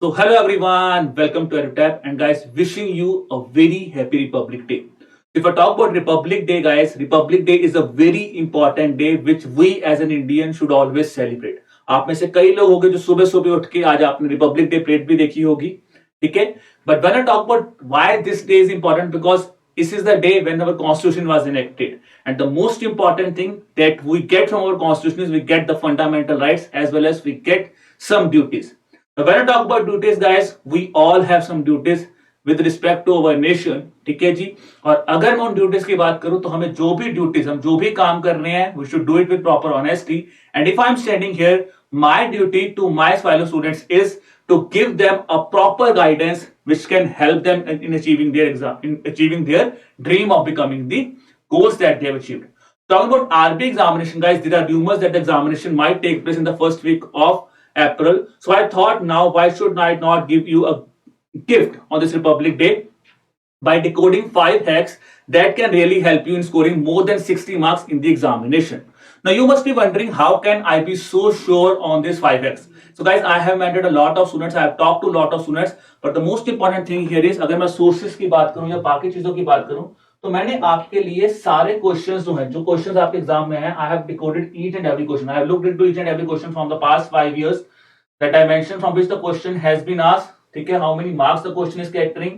So hello everyone, welcome to EduTap and guys, wishing you a very happy Republic Day. If I talk about Republic Day, guys, Republic Day is a very important day which we as an Indian should always celebrate. आप में से कई लोग होंगे जो सुबह सुबह उठ के आज आपने रिपब्लिक डे परेड भी देखी होगी, ठीक है? But when I talk about why this day is important, because this is the day when our constitution was enacted, and the most important thing that we get from our constitution is we get the fundamental rights as well as we get some duties. When I talk about duties, guys, we all have some duties with respect to our nation, ठीक है जी। और अगर मैं उन duties की बात करूं तो हमें जो भी ड्यूटीज हम जो भी काम कर रहे हैं we should do it with proper honesty. And if I am standing here, my duty to my fellow students is to give them a proper guidance which can help them in achieving their exam, in achieving their dream of becoming the goals that they have achieved. Talking about RB examination, guys, there are rumors that the examination might take place in the first week of April. So I thought, now why should I not give you a gift on this Republic Day by decoding 5 hacks that can really help you in scoring more than 60 marks in the examination. Now you must be wondering, how can I be so sure on these 5 hacks? So guys, I have mentored a lot of students, I have talked to a lot of students, but the most important thing here is, अगर मैं sources की बात करूं या बाकी चीजों की बात करूं, तो मैंने आपके लिए सारे क्वेश्चंस जो हैं, जो क्वेश्चंस आपके एग्जाम में हैं, I have decoded each and every question. I have looked into each and every question from the past 5 years that I mentioned from which the question has been asked, ठीक है? How many marks the question is capturing,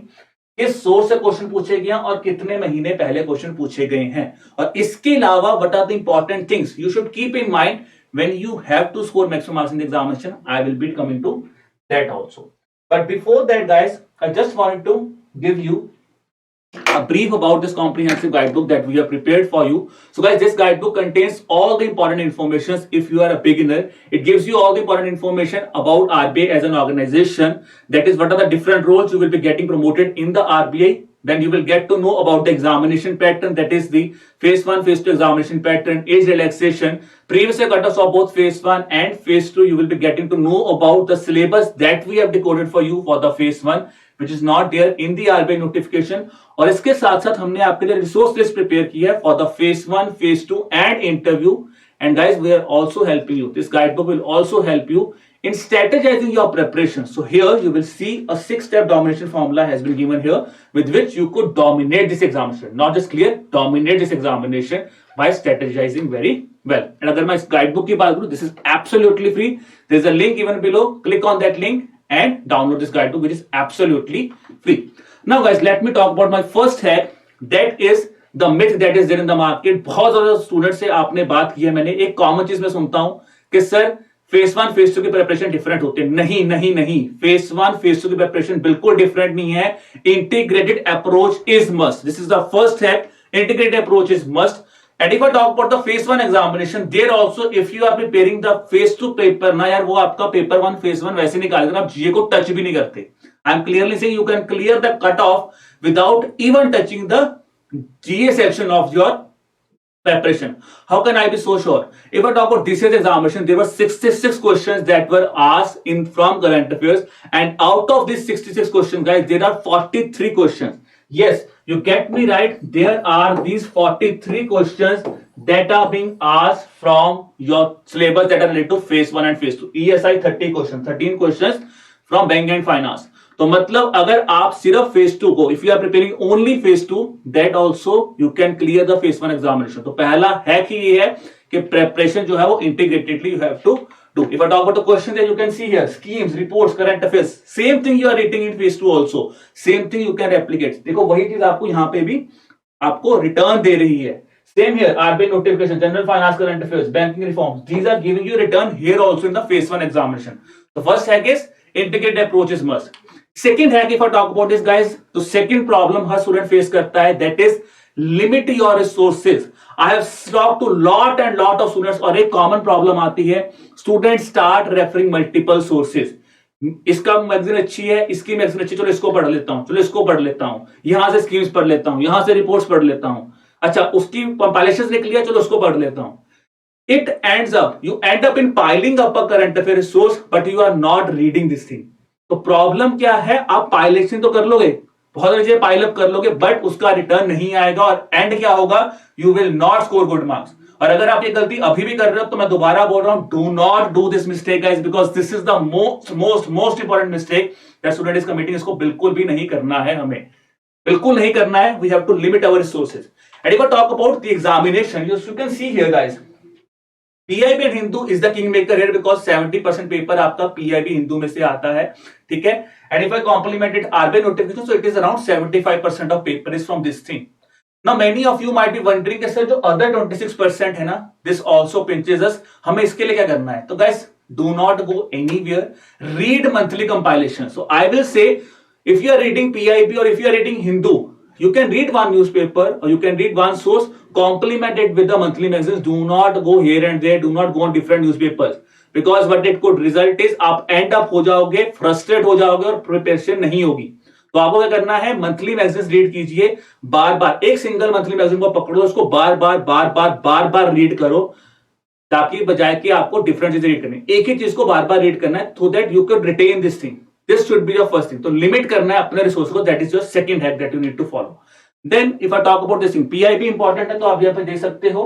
किस source से question पूछे गए और कितने महीने पहले क्वेश्चन पूछे गए हैं। और इसके अलावा what are the important things you should keep in mind when you have to score maximum marks in the examination. I will be coming to that also, but before that guys, I just wanted to give you a brief about this comprehensive guidebook that we have prepared for you. So guys, this guidebook contains all the important information. If you are a beginner, it gives you all the important information about RBI as an organization. That is, what are the different roles you will be getting promoted in the RBI. Then you will get to know about the examination pattern, that is the phase 1, phase 2 examination pattern, age relaxation, previous year cutoffs of both phase 1 and phase 2. You will be getting to know about the syllabus that we have decoded for you for the phase 1, which is not there in the RBI notification. और इसके साथ साथ हमने आपके लिए resource list prepare की है for the phase 1, phase 2 and interview. And guys, we are also helping you. This guidebook will also help you in strategizing your preparation. So here you will see a 6-step domination formula has been given here, with which you could dominate this examination. Not just clear, dominate this examination by strategizing very well. And अगर मैं इस guidebook की बात करूं, this is absolutely free. There is a link given below. Click on that link and download this guidebook, which is absolutely free. Now guys, let me talk about my first hack. That is the myth that is there in the market. बहुत ज्यादा student से आपने बात की है, मैंने एक common चीज में सुनता हूं कि सर फेज 1 फेज 2 की प्रिपरेशन डिफरेंट होते हैं। नहीं नहीं नहीं, फेज 1 फेज 2 की प्रिपरेशन बिल्कुल डिफरेंट नहीं है। Integrated approach is must. This is the first hack, integrated approach is must. And if I talk about the phase 1 examination, there also if you are preparing the phase 2 paper, ना यार वो आपका paper 1 phase 1 वैसे निकालेगा, आप जीए को touch भी नहीं करते. I am clearly saying you can clear the cutoff without even touching the GA section of your preparation. How can I be so sure? If I talk about this year's examination, there were 66 questions that were asked in from current affairs, and out of these 66 questions, guys, there are 43 questions. Yes, you get me right. There are these 43 questions that are being asked from your syllabus that are related to phase 1 and phase 2. ESI 30 questions, 13 questions from banking and finance. तो मतलब अगर आप सिर्फ phase 2 को, if you are preparing only phase 2, that also you can clear the phase 1 examination. तो पहला hack ही ये है कि प्रिपरेशन जो है वो integratedly you have to do. If I talk about the question that you can see here, schemes, reports, current affairs, same thing you are writing in phase 2 also. Same thing you can replicate. देखो वही चीज आपको यहाँ पे भी आपको return दे रही है. Same here, RBI notification, general finance, current affairs, banking reforms. These are giving you return here also in the phase 1 examination. The first hack is integrated approach is must. Second hack, if I talk about this, guys, तो second problem हर student face करता है, that is limit your resources. I have talked to lot and lot of students और एक common problem आती है, students start referring multiple sources. इसका magazine अच्छी है, इसकी मैगजीन अच्छी, चलो इसको पढ़ लेता हूँ, चलो इसको पढ़ लेता हूँ, यहां से स्कीम्स पढ़ लेता हूँ, यहां से रिपोर्ट्स पढ़ लेता हूँ, अच्छा उसकी कंपाइलेशंस लिख लिया, चलो उसको पढ़ लेता हूँ. It ends up, you end up in piling up a current affair resource, but you are not reading this thing. तो प्रॉब्लम क्या है, आप पायलेशन तो कर लोगे, बहुत सारी चीजें पाइल अप कर लोगे, बट उसका रिटर्न नहीं आएगा और एंड क्या होगा, you will not score good marks. और अगर आप ये गलती अभी भी कर रहे हो तो मैं दोबारा बोल रहा हूं, do not do this mistake guys, because this is the most important mistake that student is committing. इसको बिल्कुल भी नहीं करना है, हमें बिल्कुल नहीं करना है। We have to limit our resources. And if I talk about the examination, you can see here guys, PIB and Hindu is the king maker here, because 70% paper आपका पीआईबी हिंदू में से आता है, ठीक है। And if I compliment it RBI notification, so it is around 75% of paper is from this thing. Now many of you might be wondering कि sir जो other 26% है ना, this also pinches us, हमें इसके लिए क्या करना है? तो guys, do not go anywhere, read monthly compilation. So I will say, if you are reading PIB or if you are reading Hindu, you can read one newspaper or you can read one source, complement it with the monthly magazines. Do not go here and there, do not go on different newspapers, because what it could result is आप end up हो जाओगे, frustrated हो जाओगे और preparation नहीं होगी। तो आपको क्या करना है, मंथली मैगजीन रीड कीजिए, बार बार एक सिंगल मंथली मैगजीन को पकड़ो, उसको बार बार रीड करो, ताकि बजाय कि आपको डिफरेंट चीजें रीड करनी, एक ही चीज को बार बार रीड करना है, so that you can retain this thing. This should be your first thing. तो लिमिट करना है अपने रिसोर्स को, that is your second hack that you need to follow. Then if I talk about this thing, PIB important है, तो आप यहाँ पे देख सकते हो,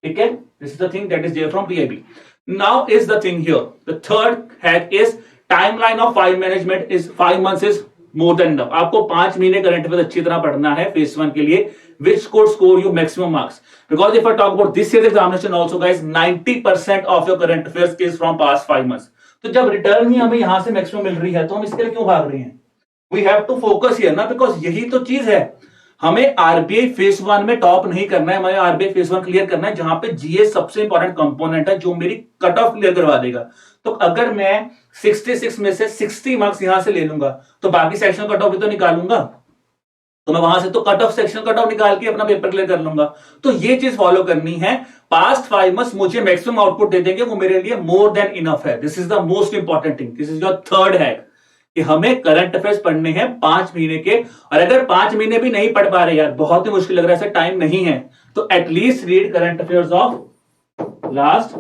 ठीक है, this is the thing that is there from PIB. Now is the thing here, the third hack is timeline of 5 management is 5 months is more than enough. आपको 5 महीने करंट अफेयर्स अच्छी तरह पढ़ना है फेज 1 के लिए, which could score you maximum marks. Because if I talk about this year's examination also guys, 90% of your current affairs is from past 5 months. तो जब रिटर्न ही हमें यहां से मैक्सिमम मिल रही है, तो हम इसके लिए क्यों भाग रहे हैं? We have to focus here ना, बिकॉज यही तो चीज है। हमें आरबीआई फेज 1 में टॉप नहीं करना है, हमें आरबीआई फेज 1 क्लियर करना है, जहां पे जीएस सबसे इंपॉर्टेंट कंपोनेंट है, जो मेरी कट ऑफ क्लियर करवा देगा। तो अगर मैं 66 में से 60 मार्क्स यहां से ले लूंगा, तो बाकी सेक्शन कट ऑफ भी तो निकालूंगा, तो मैं वहां से तो cut off section cut off निकाल के अपना पेपर क्लियर कर लूंगा। तो ये चीज फॉलो करनी है। पास्ट 5 मंथ्स मुझे मैक्सिमम आउटपुट दे देंगे, वो मेरे लिए मोर देन इनफ है। This is the most important thing, this is your third hack, कि हमें करंट अफेयर्स पढ़ने हैं 5 महीने के। और अगर 5 महीने भी नहीं पढ़ पा रहे यार, बहुत ही मुश्किल लग रहा है, ऐसा टाइम नहीं है, तो at least read current affairs of last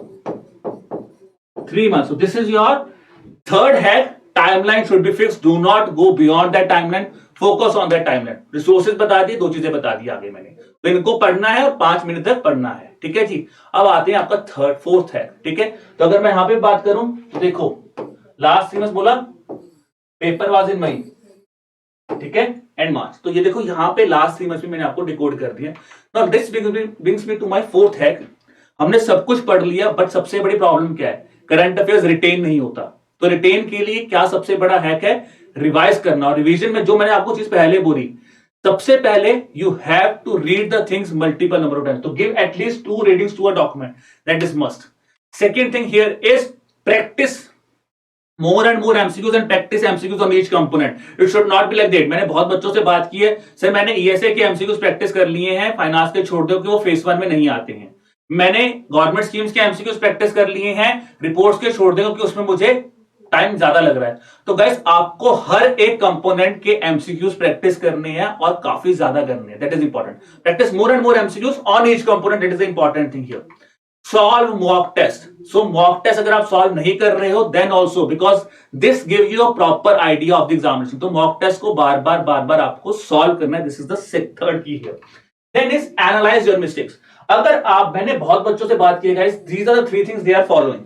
3 months. So this is your third hack. Timeline should be fixed. Do not go beyond that timeline. Focus on that timeline. Resources बता दी, 2 चीजें बता दी आगे मैंने, तो इनको पढ़ना है और 5 मिनट तक पढ़ना है, ठीक है जी। अब आते हैं आपका फोर्थ हैक, ठीक है। तो अगर मैं यहां पे बात करूं, तो देखो लास्ट 3 months बोला, पेपर वाज इन मई, ठीक है, एंड मार्च। तो ये देखो यहां पे लास्ट 3 months में मैंने आपको डिकोड कर दिया। Now this brings me to my fourth hack. हमने सब कुछ पढ़ लिया, बट सबसे बड़ी प्रॉब्लम क्या है, करंट अफेयर्स रिटेन नहीं होता। तो रिटेन के लिए क्या सबसे बड़ा हैक है, रिवाइज करना। और रिवीजन में जो मैंने आपको चीज पहले बोली, सबसे पहले you have to read the things multiple number of times. तो give at least 2 readings to a document, that is must. Second thing here is practice more and more MCQs and practice MCQs on each component. It should not be like that. मैंने बहुत बच्चों से बात की है, sir मैंने ESA के MCQs practice कर लिए हैं, फाइनेंस के छोड़ दो कि वो फेज 1 में नहीं आते हैं। मैंने गवर्नमेंट स्कीम्स के एमसीक्यूज प्रैक्टिस कर लिए हैं, रिपोर्ट्स के छोड़ देंगे क्योंकि उसमें मुझे टाइम ज्यादा लग रहा है। तो गाइस आपको हर एक कंपोनेंट के एमसीक्यूज प्रैक्टिस करने हैं और काफी ज्यादा करने हैं, that is important. Practice more and more MCQs on each component, that is the important thing here. Solve mock test. So mock test अगर आप सॉल्व नहीं कर रहे हो, then also because this give you a proper idea of the examination. तो mock test को बार बार आपको सॉल्व करना है, this is the third key here. Then is analyse your mistakes. अगर आप, मैंने बहुत बच्चों से बात की है guys, these are the 3 things they are following.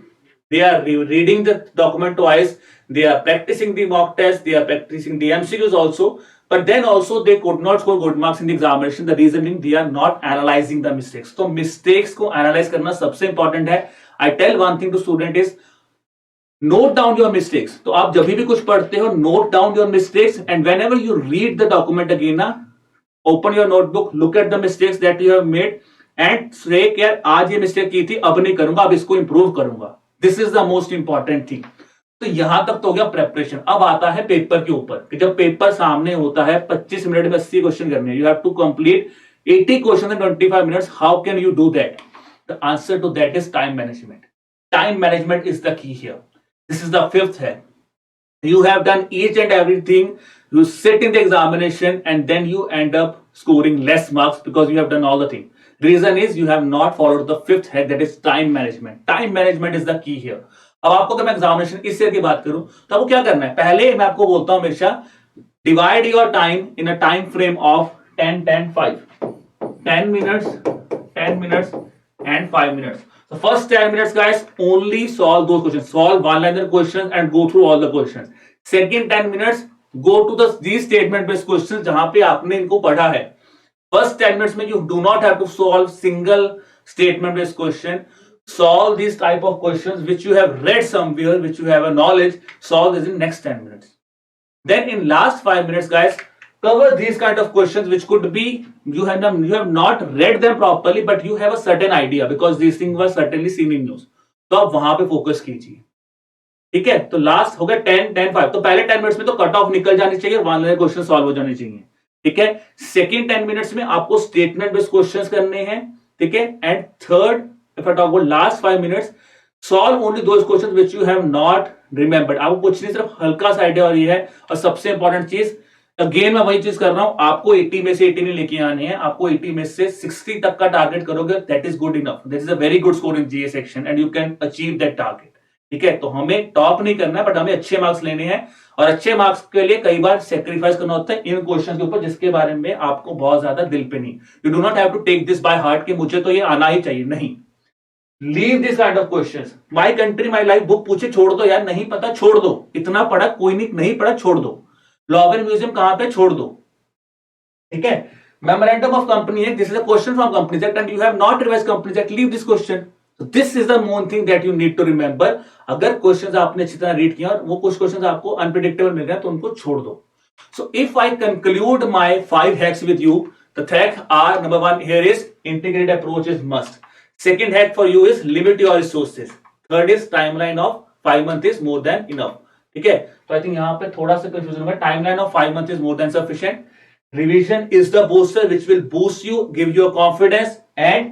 They are reading the document twice, they are practicing the mock test, they are practicing the MCQs also, but then also they could not score good marks in the examination. The reason being they are not analyzing the mistakes. तो mistakes को analyze करना सबसे important है। I tell one thing to student is note down your mistakes. तो आप जब भी कुछ पढ़ते हो, note down your mistakes, and whenever you read the document again ना, open your notebook, look at the mistakes that you have made and say कि यार आज ये मिस्टेक की थी, अब नहीं करूंगा, अब इसको इंप्रूव करूंगा। This is the most important thing. तो यहां तक तो हो गया प्रेपरेशन। अब आता है पेपर के ऊपर, कि जब पेपर सामने होता है, 25 मिनट में 80 क्वेश्चन करने हैं, you have to complete 80 question in 25 minutes. How can you do that? The answer to that is time management. Time management is the key here. This is the fifth है। You have done each and everything, you sit in the examination and then you end up scoring less marks because you have done all the thing. Reason is you have not followed the fifth hack, that is time management. Time management is the key here. अब आपको अगर मैं examination इस year की बात करूं, तो आपको क्या करना है? पहले मैं आपको बोलता हूं हमेशा, divide your time in a time frame of 10 10 5। 10 minutes and 5 minutes. So first 10 minutes, guys, only solve those questions. Solve one-liner questions and go through all the questions. Second 10 minutes, go to these statement-based questions जहां पे आपने इनको पढ़ा है. First 10 minutes में you do not have to solve single statement-based question. Solve these type of questions which you have read somewhere, which you have a knowledge. Solve this in next 10 minutes. Then in last 5 minutes, guys, cover these kind of questions which could be you have not read them properly, but you have a certain idea because these things were certainly seen in news. तो आप वहां पे focus कीजिए. ठीक है, तो last हो गया 10, 10, 5. तो पहले 10 मिनट्स में तो कट ऑफ निकल जानी चाहिए, वन लाइन क्वेश्चन सॉल्व हो जाने चाहिए. ठीक है, सेकेंड 10 मिनट्स में आपको स्टेटमेंट बेस्ड क्वेश्चंस करने हैं. ठीक है, and third if I talk about last 5 minutes, solve only those questions which you have not remembered. आपको कुछ नहीं, सिर्फ हल्का सा आइडिया और ये है. और सबसे इंपॉर्टेंट चीज, अगेन मैं वही चीज कर रहा हूं, आपको 80 में से 80 नहीं लेके आने हैं, आपको 80 में से 60 तक का टारगेट करोगे, that is good enough. This is a very good score in GA section and you can achieve that target. ठीक है, तो हमें टॉप नहीं करना है, बट हमें अच्छे मार्क्स लेने हैं. और अच्छे मार्क्स के लिए कई बार सेक्रीफाइस करना होता है इन क्वेश्चन के ऊपर जिसके बारे में आपको बहुत ज्यादा दिल पे नहीं. You do not have to take this by heart कि मुझे तो ये आना ही चाहिए. नहीं, leave this kind of questions. My country my life book पूछे छोड़ दो यार, नहीं पता छोड़ दो. इतना पढ़ा कोई नहीं पढ़ा छोड़ दो. लॉवेल म्यूजियम कहां पे, छोड़ दो. ठीक है, memorandum of company act, this is a question from companies act and you have not revise companies act, leave this question. This is the main thing that you need to remember. अगर questions आपने अच्छी तरह read किया और वो कुछ questions आपको unpredictable मिल गए तो उनको छोड़ दो. So if I conclude my 5 hacks with you, the hacks are, number 1 here is integrated approach is must. Second hack for you is limit your resources. Third is timeline of 5 months is more than enough. ठीक है, तो I think यहाँ पे थोड़ा सा confusion होगा. Timeline of 5 months is more than sufficient. Revision is the booster which will boost you, give you a confidence, and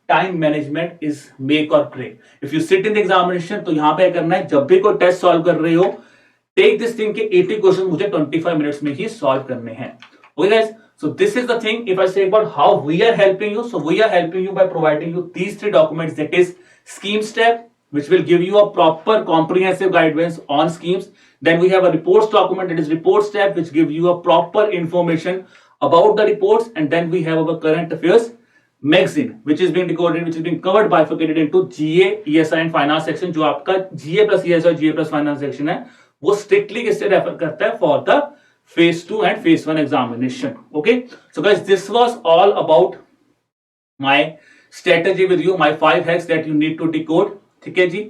time management is make or break. If you sit in the examination, तो यहाँ पे करना है, जब भी कोई test solve कर रहे हो, टेक दिस थिंग के 80 क्वेश्चन मुझे 25 मिनट्स में ही सॉल्व करने हैं. Okay guys, so this is the thing. If I say about how we are helping you, so we are helping you by providing you these 3 documents, that is scheme step, which will give you a proper comprehensive guidance on schemes. Then we have a reports document, that is report step, which give you a proper information about the reports. And then we have our current affairs magazine, which is being decoded, which is being covered, bifurcated into GA, ESI and finance section. जो आपका GA plus ESI और GA plus finance section है, वो strictly किससे refer करता है for the phase 2 and phase 1 examination. Okay, so guys, this was all about my strategy with you, my 5 hacks that you need to decode. Okay ji,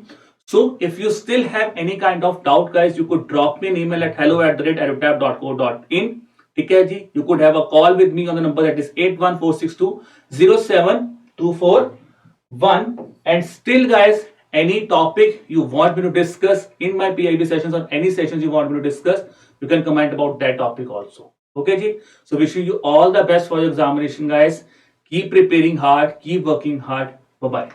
so if you still have any kind of doubt, guys, you could drop me an email at hello@edutap.co.in. Okay ji, you could have a call with me on the number that is 8146207241. And still guys, any topic you want me to discuss in my PIB sessions or any sessions you want me to discuss, you can comment about that topic also. Okay ji, so wishing you all the best for your examination, guys. Keep preparing hard, keep working hard. Bye bye.